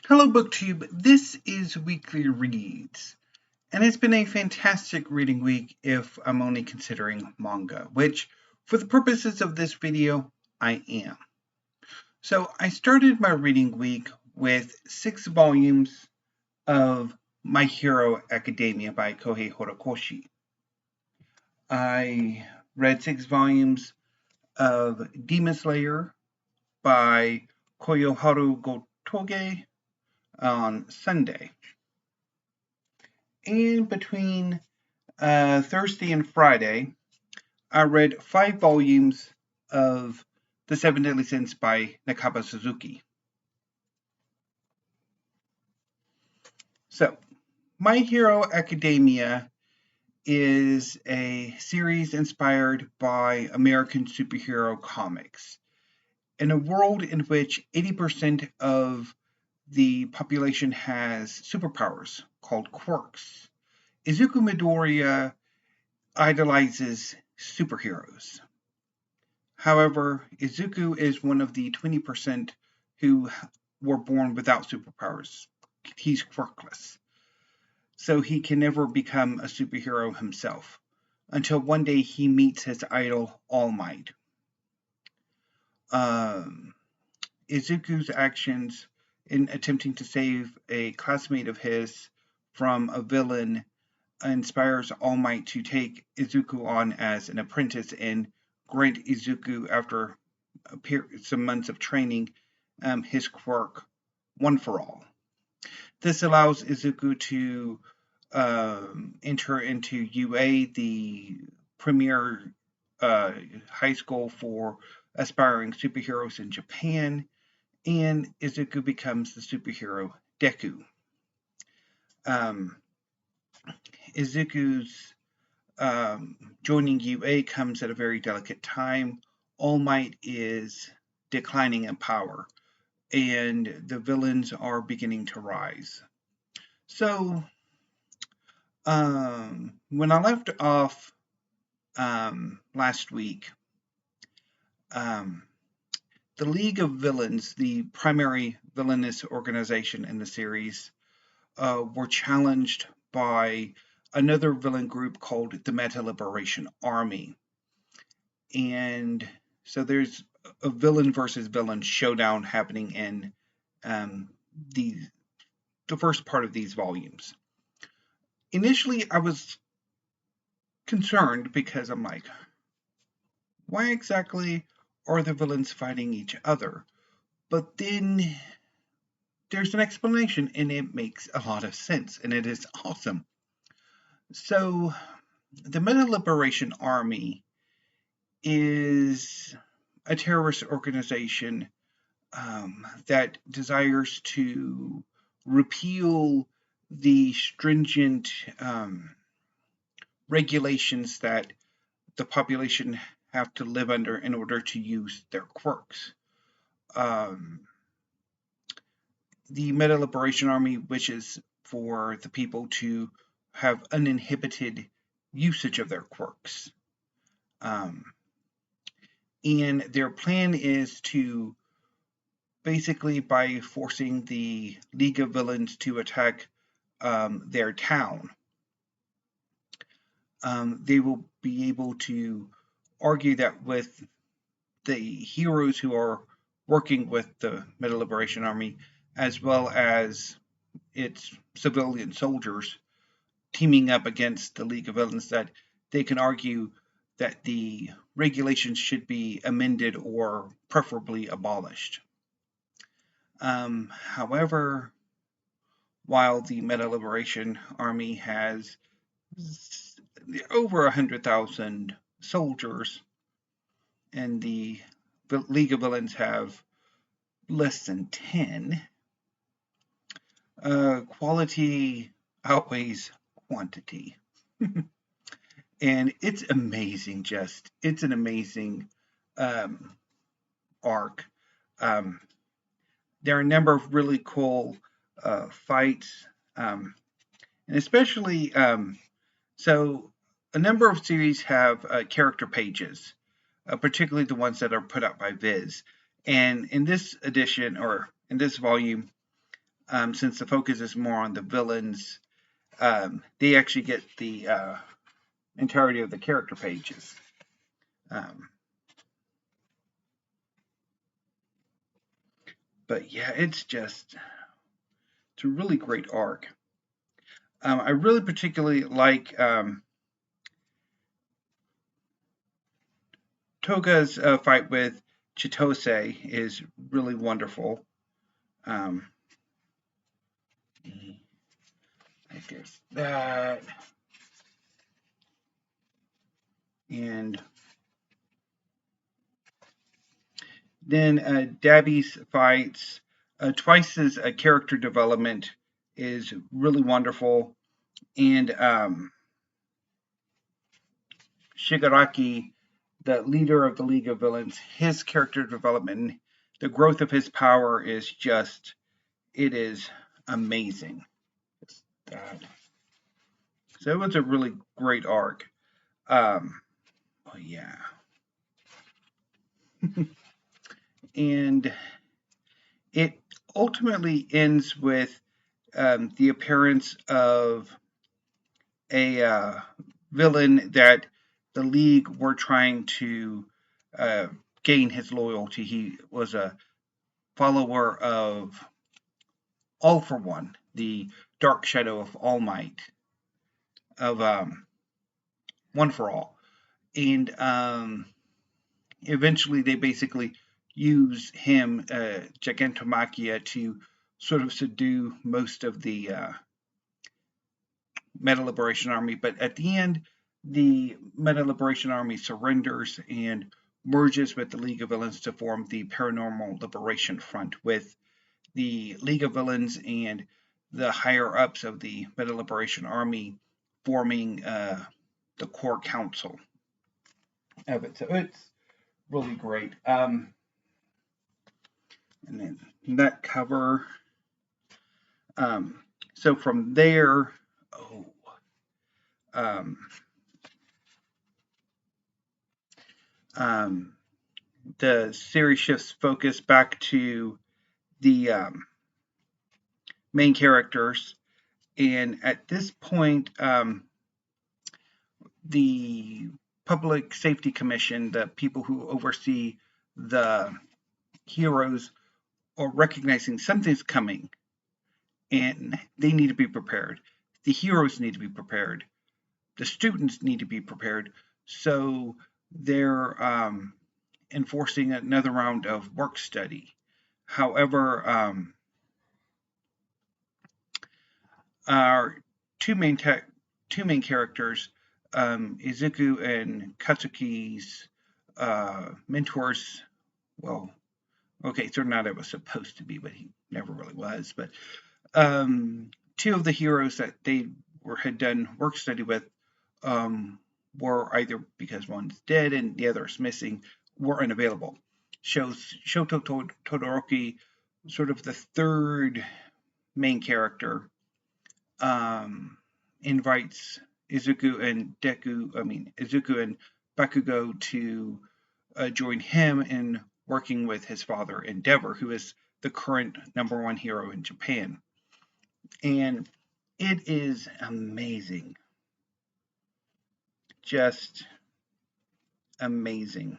Hello BookTube, this is Weekly Reads, and it's been a fantastic reading week if I'm only considering manga, which, for the purposes of this video, I am. So I started my reading week with 6 volumes of My Hero Academia by Kohei Horikoshi. I read 6 volumes of Demon Slayer by Koyoharu Gotouge on Sunday. And between Thursday and Friday, I read 5 volumes of The Seven Deadly Sins by Nakaba Suzuki. So, My Hero Academia is a series inspired by American superhero comics. In a world in which 80% of the population has superpowers called quirks, Izuku Midoriya idolizes superheroes. However, Izuku is one of the 20% who were born without superpowers. He's quirkless. So he can never become a superhero himself, until one day he meets his idol, All Might. Izuku's actions in attempting to save a classmate of his from a villain inspires All Might to take Izuku on as an apprentice and grant Izuku, after some months of training, his quirk, One for All. This allows Izuku to enter into UA, the premier high school for aspiring superheroes in Japan, and Izuku becomes the superhero Deku. Izuku's joining UA comes at a very delicate time. All Might is declining in power, and the villains are beginning to rise. So, when I left off last week, the League of Villains, the primary villainous organization in the series, were challenged by another villain group called the Meta Liberation Army. And so there's a villain versus villain showdown happening in the first part of these volumes. Initially, I was concerned because I'm like, why exactly are the villains fighting each other? But then there's an explanation, and it makes a lot of sense, and it is awesome. So, the Meta Liberation Army is a terrorist organization that desires to repeal the stringent regulations that the population have to live under in order to use their quirks. The Meta Liberation Army wishes for the people to have uninhibited usage of their quirks. And their plan is to basically, by forcing the League of Villains to attack their town, they will be able to argue that with the heroes who are working with the Meta Liberation Army, as well as its civilian soldiers teaming up against the League of Villains, that they can argue that the regulations should be amended or preferably abolished. However, while the Meta Liberation Army has over 100,000 soldiers, and the League of Villains have less than 10, quality outweighs quantity. And it's amazing, it's an amazing arc. There are a number of really cool fights, and especially, so a number of series have character pages, particularly the ones that are put out by Viz. And in this edition, or in this volume, since the focus is more on the villains, they actually get the entirety of the character pages. But yeah, it's a really great arc. I really particularly like Toga's fight with Chitose is really wonderful. I guess that, and then Dabby's fights. Twice's character development is really wonderful, and Shigaraki, the leader of the League of Villains, his character development, the growth of his power is just, it is amazing. So it was a really great arc. Oh yeah. And it ultimately ends with the appearance of a villain that the League were trying to gain his loyalty. He was a follower of All for One, the dark shadow of All Might, of One for All. And eventually they basically use him, Gigantomachia, to sort of subdue most of the Meta Liberation Army. But at the end, the Meta Liberation Army surrenders and merges with the League of Villains to form the Paranormal Liberation Front, with the League of Villains and the higher ups of the Meta Liberation Army forming the core council of it. So it's really great. And then that cover. So from there, the series shifts focus back to the main characters, and at this point, the Public Safety Commission, the people who oversee the heroes, are recognizing something's coming, and they need to be prepared. The heroes need to be prepared. The students need to be prepared. So they're enforcing another round of work study. However, our two main characters, Izuku and Katsuki's mentors, well, okay, so not it was supposed to be, but he never really was. But two of the heroes that they had done work study with were either, because one's dead and the other is missing, were unavailable. Shoto Todoroki, sort of the third main character, invites Izuku and Bakugo to join him in working with his father, Endeavor, who is the current #1 hero in Japan. And it is amazing. Just amazing.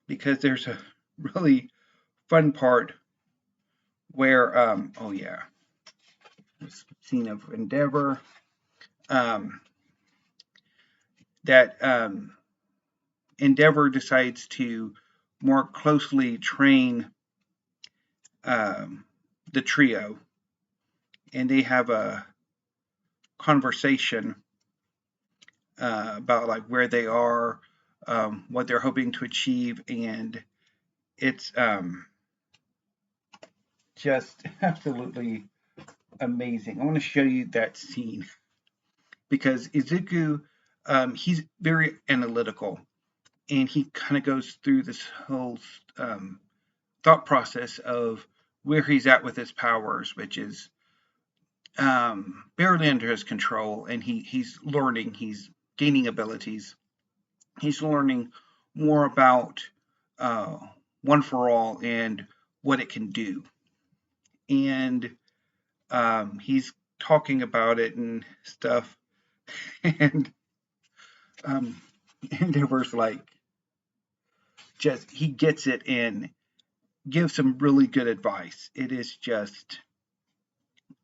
Because there's a really fun part where, oh yeah, this scene of Endeavor, that Endeavor decides to more closely train the trio, and they have a conversation about like where they are, what they're hoping to achieve, and it's just absolutely amazing. I want to show you that scene because Izuku, he's very analytical, and he kind of goes through this whole thought process of where he's at with his powers, which is barely under his control, and he's learning, he's gaining abilities, he's learning more about One for All and what it can do. And he's talking about it and stuff. And Endeavor's like, just, he gets it and gives some really good advice. It is just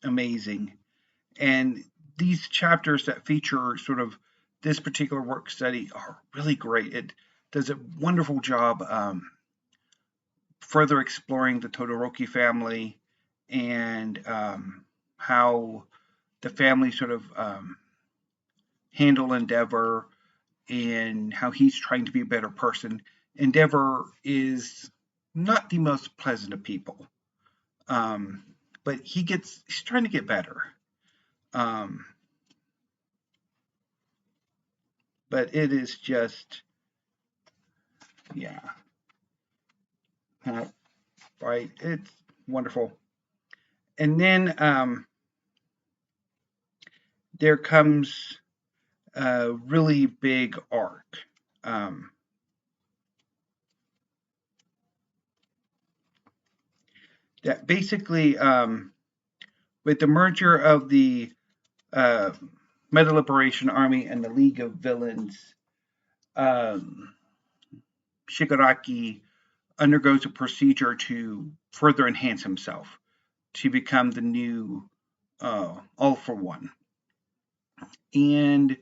amazing. And these chapters that feature sort of this particular work study are really great. It does a wonderful job further exploring the Todoroki family and how the family sort of handle Endeavor and how he's trying to be a better person. Endeavor is not the most pleasant of people, but he's trying to get better. But it is just, yeah, right. It's wonderful. And then there comes a really big arc. That basically, with the merger of the Meta Liberation Army and the League of Villains, Shigaraki undergoes a procedure to further enhance himself to become the new All for One. And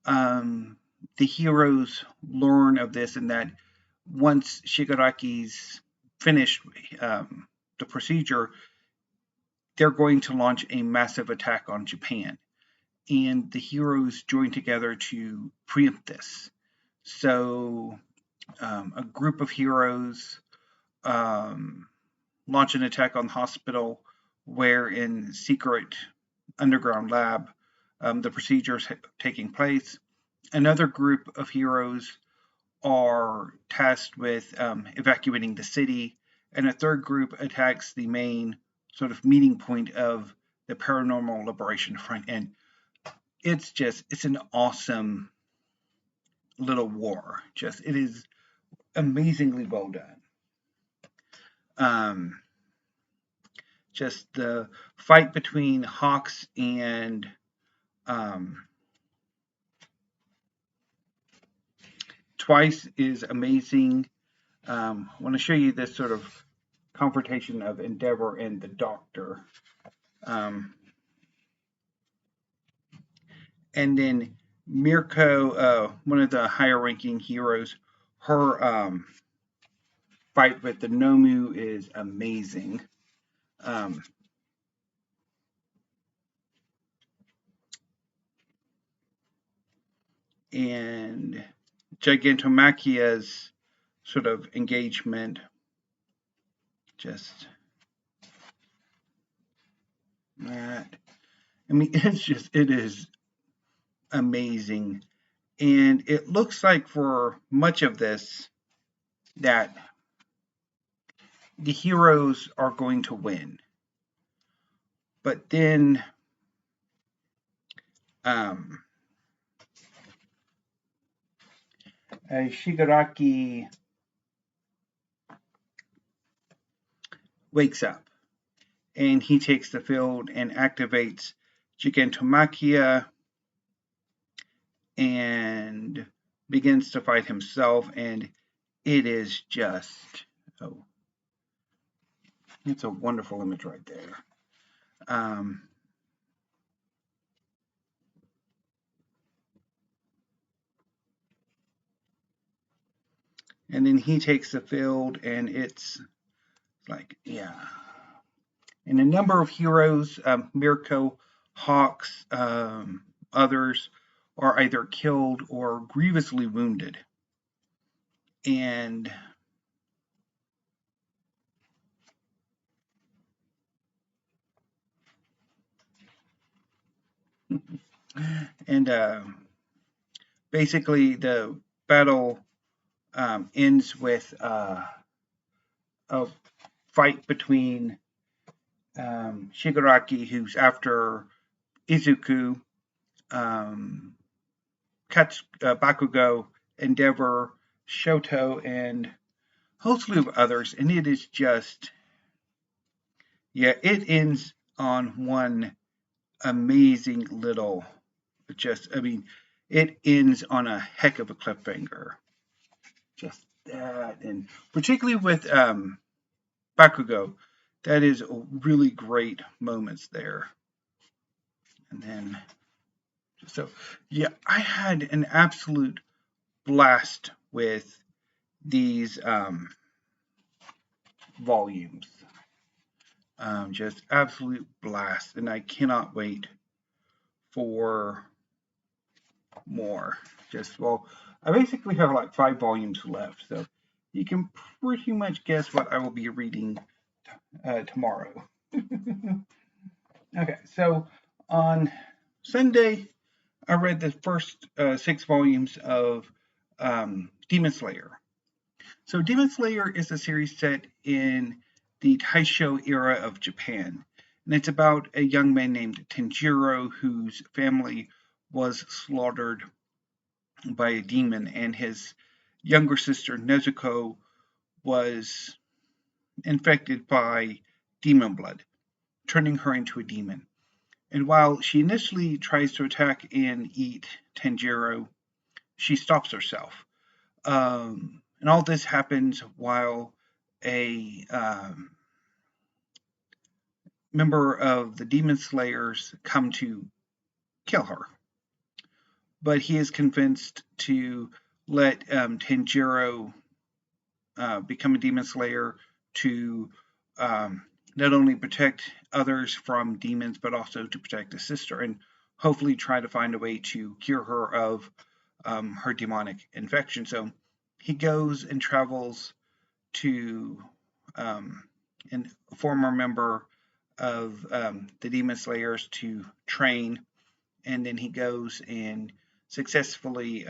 the heroes learn of this, and that once Shigaraki's finished the procedure, they're going to launch a massive attack on Japan. And the heroes join together to preempt this. So a group of heroes launch an attack on the hospital, where in secret underground lab the procedure is taking place. Another group of heroes are tasked with evacuating the city, and a third group attacks the main sort of meeting point of the Paranormal Liberation Front. And it's an awesome little war. It is amazingly well done. Just the fight between Hawks and Twice is amazing. I want to show you this sort of confrontation of Endeavor and the Doctor. And then Mirko, one of the higher ranking heroes, her fight with the Nomu is amazing. And Gigantomachia's sort of engagement, just that. I mean, it is amazing. And it looks like for much of this that the heroes are going to win. But then Shigaraki wakes up and he takes the field and activates Gigantomachia and begins to fight himself, and it is just, it's a wonderful image right there. And then he takes the field, and it's like, yeah. And a number of heroes, Mirko, Hawks, others, are either killed or grievously wounded. And basically the battle ends with a fight between Shigaraki, who's after Izuku, Bakugo, Endeavor, Shoto, and a whole slew of others. And it is just Yeah, it ends on one amazing little, I mean, it ends on a heck of a cliffhanger. Just that, and particularly with Bakugo, that is really great moments there. And then, so yeah, I had an absolute blast with these volumes. Just absolute blast, and I cannot wait for more. Just well, I basically have like 5 volumes left, so you can pretty much guess what I will be reading tomorrow. Okay, so on Sunday, I read the first 6 volumes of Demon Slayer. So, Demon Slayer is a series set in the Taisho era of Japan, and it's about a young man named Tenjiro whose family was slaughtered by a demon, and his younger sister Nezuko was infected by demon blood, turning her into a demon. And while she initially tries to attack and eat Tanjiro, she stops herself. And all this happens while a member of the Demon Slayers come to kill her. But he is convinced to let Tanjiro become a Demon Slayer to not only protect others from demons, but also to protect his sister and hopefully try to find a way to cure her of her demonic infection. So he goes and travels to a former member of the Demon Slayers to train, and then he goes and successfully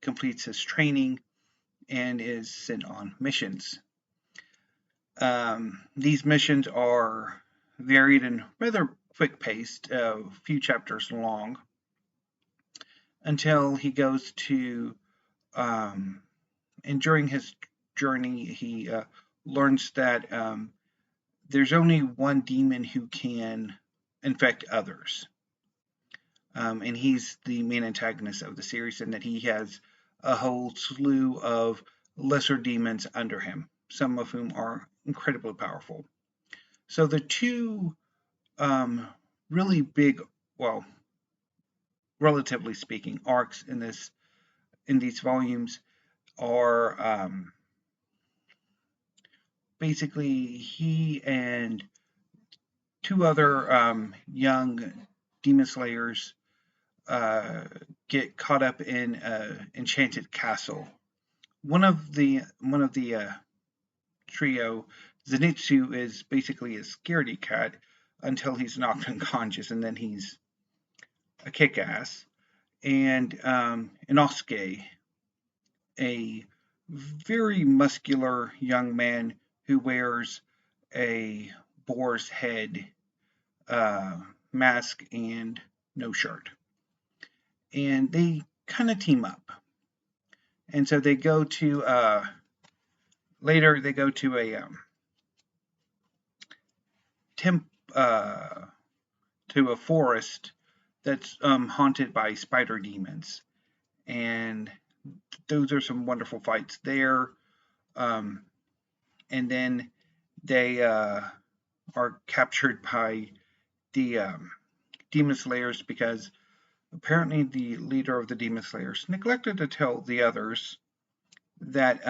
completes his training and is sent on missions. These missions are varied and rather quick paced, a few chapters long, until he goes to, and during his journey, he learns that there's only one demon who can infect others. And he's the main antagonist of the series, and that he has a whole slew of lesser demons under him, some of whom are incredibly powerful. So the two really big, well, relatively speaking, arcs in these volumes are basically he and 2 other young demon slayers get caught up in an enchanted castle. One of the trio, Zenitsu, is basically a scaredy cat until he's knocked unconscious, and then he's a kick-ass. And Inosuke, a very muscular young man who wears a boar's head mask and no shirt. And they kind of team up. And so they go to later they go to a to a forest that's haunted by spider demons, and those are some wonderful fights there. And then they are captured by the demon slayers because apparently the leader of the demon slayers neglected to tell the others that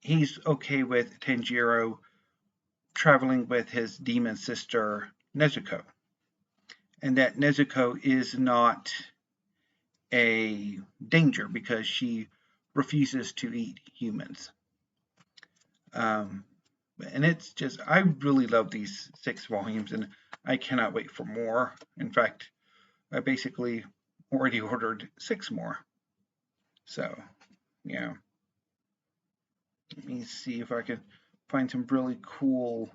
he's okay with Tanjiro traveling with his demon sister Nezuko, and that Nezuko is not a danger because she refuses to eat humans. And it's just, I really love these 6 volumes, and I cannot wait for more. In fact, I basically already ordered 6 more. So, yeah. Let me see if I can find some really cool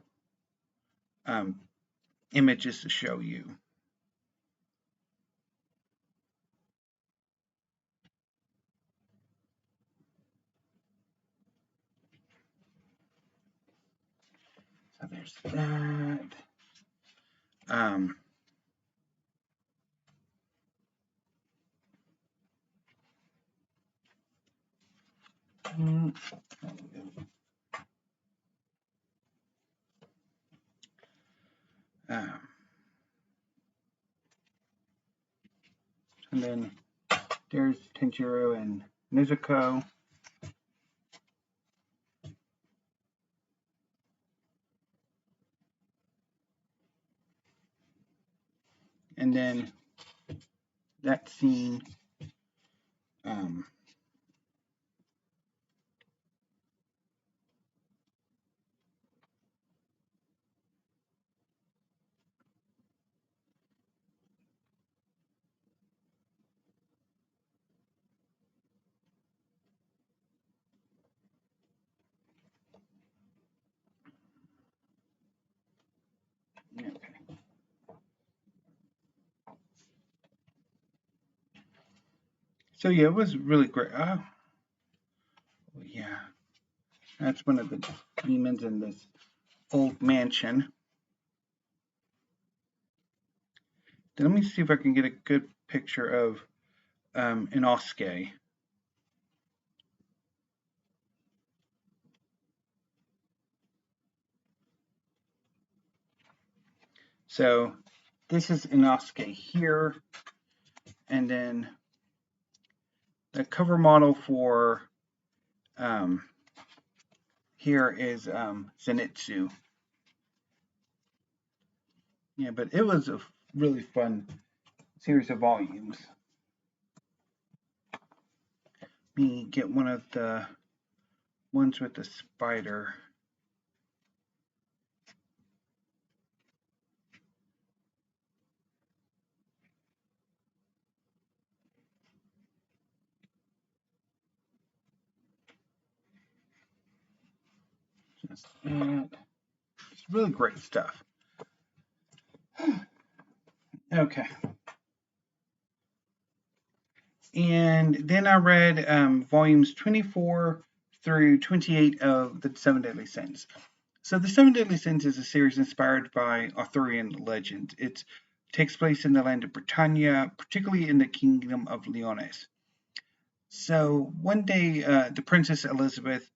images to show you. So there's there's that. Um, and then there's Tenjiro and Nezuko. And then that scene, okay. So yeah, it was really great. Oh, yeah, that's one of the demons in this old mansion. Then let me see if I can get a good picture of Inosuke. So this is Inosuke here, and then the cover model for here is Zenitsu. Yeah, but it was a really fun series of volumes. Let me get one of the ones with the spider. Just it's really great stuff. Okay. And then I read volumes 24 through 28 of the Seven Deadly Sins. So the Seven Deadly Sins is a series inspired by Arthurian legend. It takes place in the land of Britannia, particularly in the kingdom of Lyonesse. So one day, the Princess Elizabeth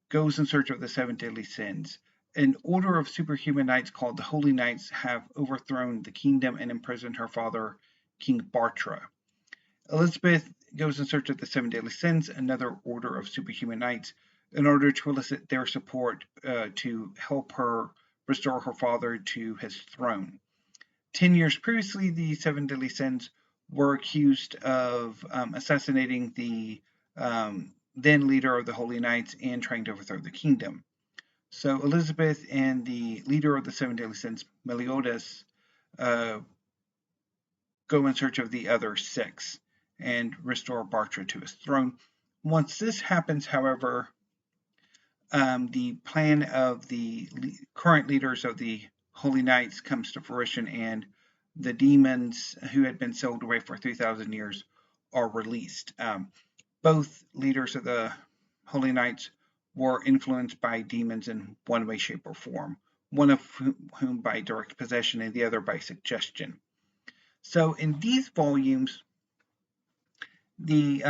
goes in search of the Seven Deadly Sins. An order of superhuman knights called the Holy Knights have overthrown the kingdom and imprisoned her father, King Bartra. Elizabeth goes in search of the Seven Deadly Sins, another order of superhuman knights, in order to elicit their support to help her restore her father to his throne. 10 years previously, the Seven Deadly Sins were accused of assassinating the then leader of the Holy Knights and trying to overthrow the kingdom. So Elizabeth and the leader of the Seven Deadly Sins, Meliodas, go in search of the other six and restore Bartra to his throne. Once this happens, however, the plan of the current leaders of the Holy Knights comes to fruition, and the demons who had been sealed away for 3,000 years are released. Both leaders of the Holy Knights were influenced by demons in one way, shape, or form, one of whom by direct possession and the other by suggestion. So in these volumes, the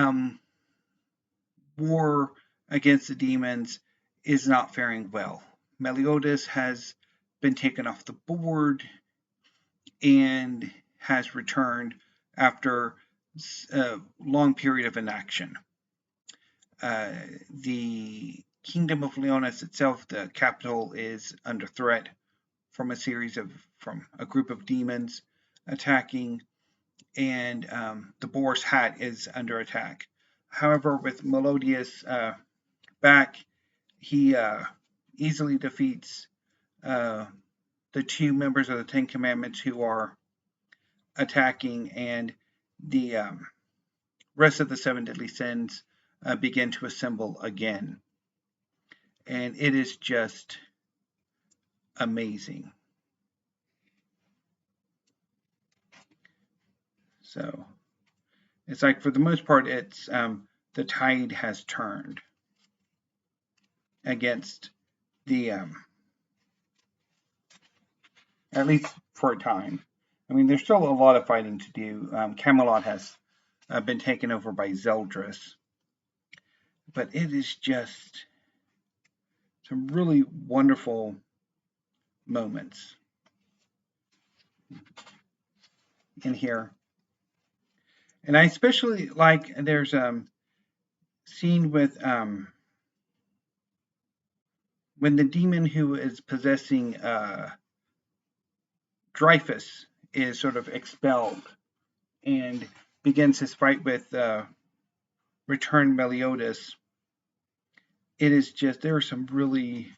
war against the demons is not faring well. Meliodas has been taken off the board and has returned after a long period of inaction. The Kingdom of Lyonesse itself, the capital, is under threat from a group of demons attacking, and the Boar's Hat is under attack. However, with Meliodas back, he easily defeats the two members of the Ten Commandments who are attacking, and the rest of the Seven Deadly Sins begin to assemble again. And it is just amazing. So it's like, for the most part, it's the tide has turned against the at least for a time. I mean, there's still a lot of fighting to do. Camelot has been taken over by Zeldris, but it is just some really wonderful moments in here. And I especially like there's a scene with when the demon who is possessing Dreyfus is sort of expelled and begins his fight with returned Meliodas. It is just, there are some really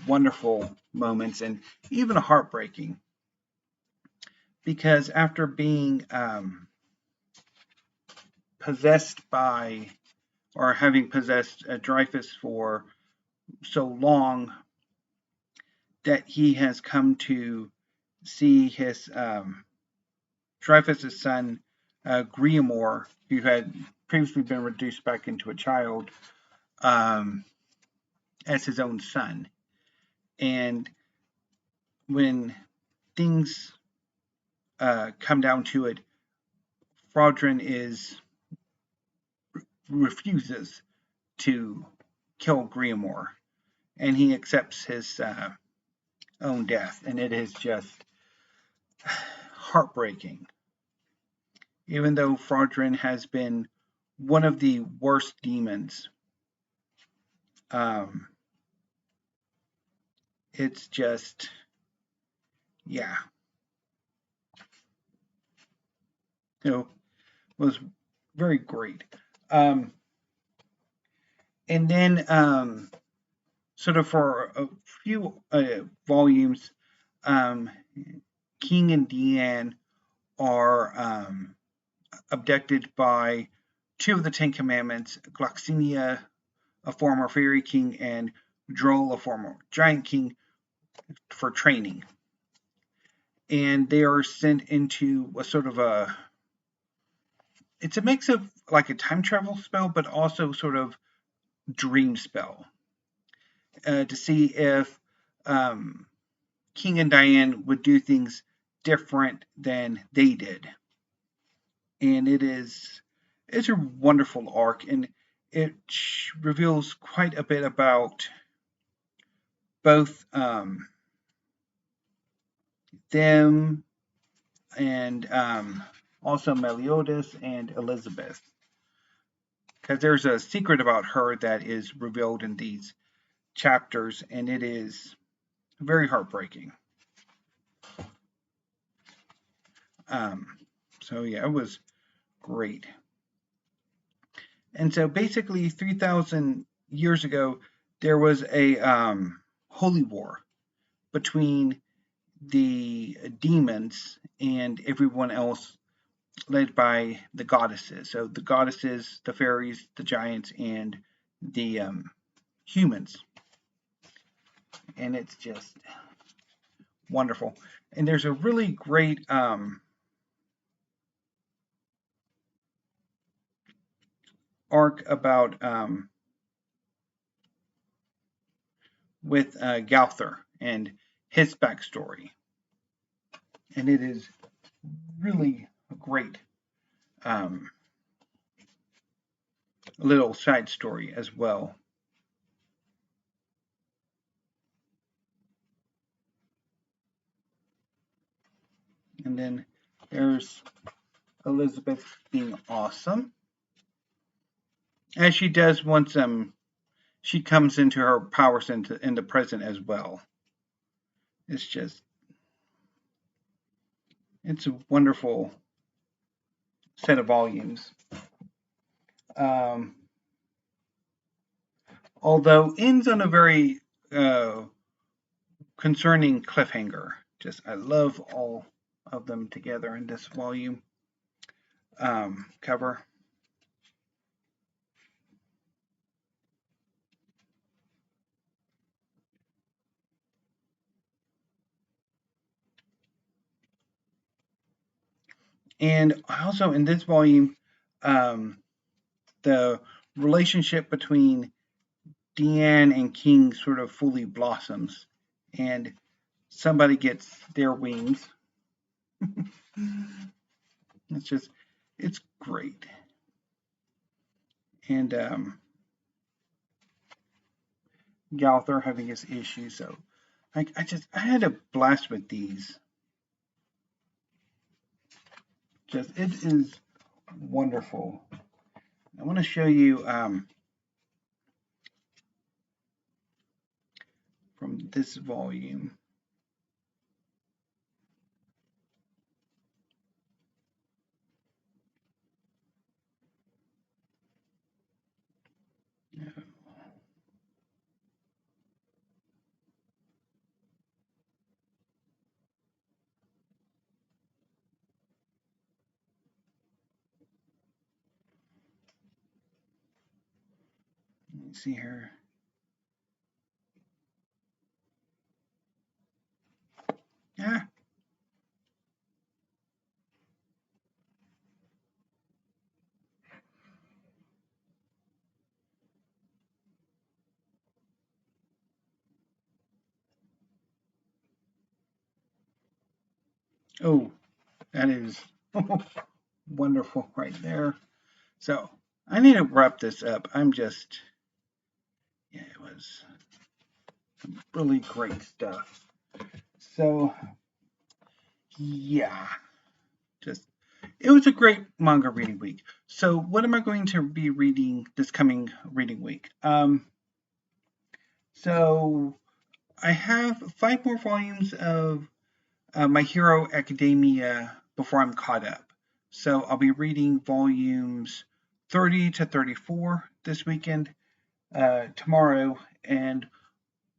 wonderful moments and even heartbreaking, because after being possessed by, or having possessed Dreyfus for so long, that he has come to see his Dreyfus's son, Griamore, who had previously been reduced back into a child, as his own son. And when things come down to it, Fraudrin refuses to kill Griamore, and he accepts his own death, and it is just heartbreaking. Even though Fraudrin has been one of the worst demons, it's just, yeah, was very great. And then sort of for a few volumes, King and Deanne are abducted by two of the Ten Commandments, Gloxinia, a former fairy king, and Droll, a former giant king, for training. And they are sent into a sort of it's a mix of like a time travel spell, but also sort of dream spell, to see if King and Diane would do things different than they did. And it's a wonderful arc, and it reveals quite a bit about both them and also Meliodas and Elizabeth, because there's a secret about her that is revealed in these chapters, and it is very heartbreaking. So yeah, it was great. And so basically 3,000 years ago, there was a holy war between the demons and everyone else, led by the goddesses. So the goddesses, the fairies, the giants, and the humans. And it's just wonderful. And there's a really great arc about with Gowther and his backstory, and it is really great. A little side story as well. And then there's Elizabeth being awesome, as she does once she comes into her powers in the present as well. It's just, it's a wonderful set of volumes. Although ends on a very concerning cliffhanger. Just, I love all of them together in this volume cover. And also in this volume, the relationship between Deanne and King sort of fully blossoms, and somebody gets their wings. It's great. And Gallagher having his issues, so I had a blast with these. It is wonderful. I want to show you from this volume. Let me see here. Yeah. Oh, that is wonderful right there. So I need to wrap this up. Yeah, it was some really great stuff. So yeah, it was a great manga reading week. So what am I going to be reading this coming reading week? So I have 5 more volumes of My Hero Academia before I'm caught up. So I'll be reading volumes 30 to 34 this weekend, tomorrow, and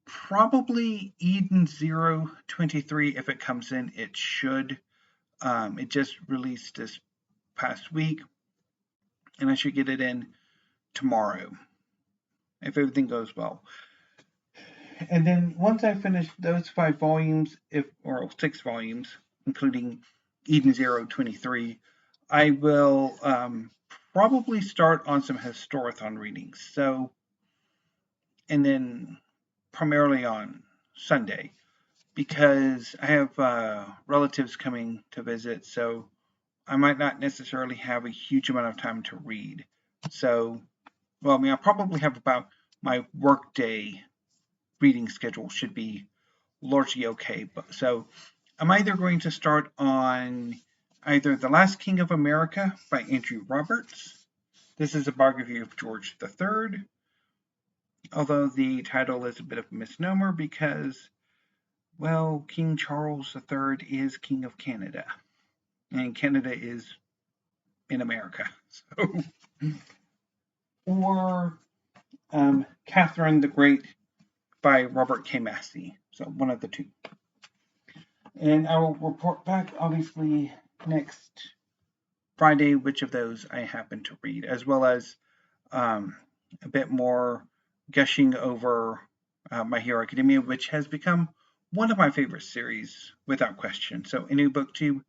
probably Eden 023 if it comes in. It should. It just released this past week, and I should get it in tomorrow if everything goes well. And then once I finish those 5 volumes, or 6 volumes, including Eden 023, I will probably start on some Historathon readings. So, and then primarily on Sunday, because I have relatives coming to visit, so I might not necessarily have a huge amount of time to read. So, well, I mean, I'll probably have about my workday reading schedule should be largely okay. So I'm either going to start on either The Last King of America by Andrew Roberts. This is a biography of George III, although the title is a bit of a misnomer because, well, King Charles III is King of Canada, and Canada is in America. So, or Catherine the Great by Robert K. Massie. So one of the two. And I will report back, obviously, next Friday which of those I happen to read, as well as a bit more gushing over My Hero Academia, which has become one of my favorite series without question. So, in BookTube,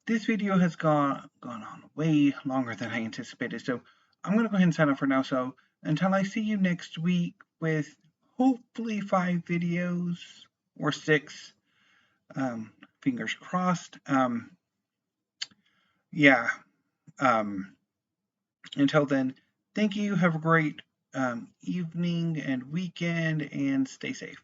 this video has gone on way longer than I anticipated. So, I'm going to go ahead and sign off for now. So, until I see you next week with hopefully 5 videos or 6, fingers crossed. Yeah. Until then, thank you. Have a great evening and weekend, and stay safe.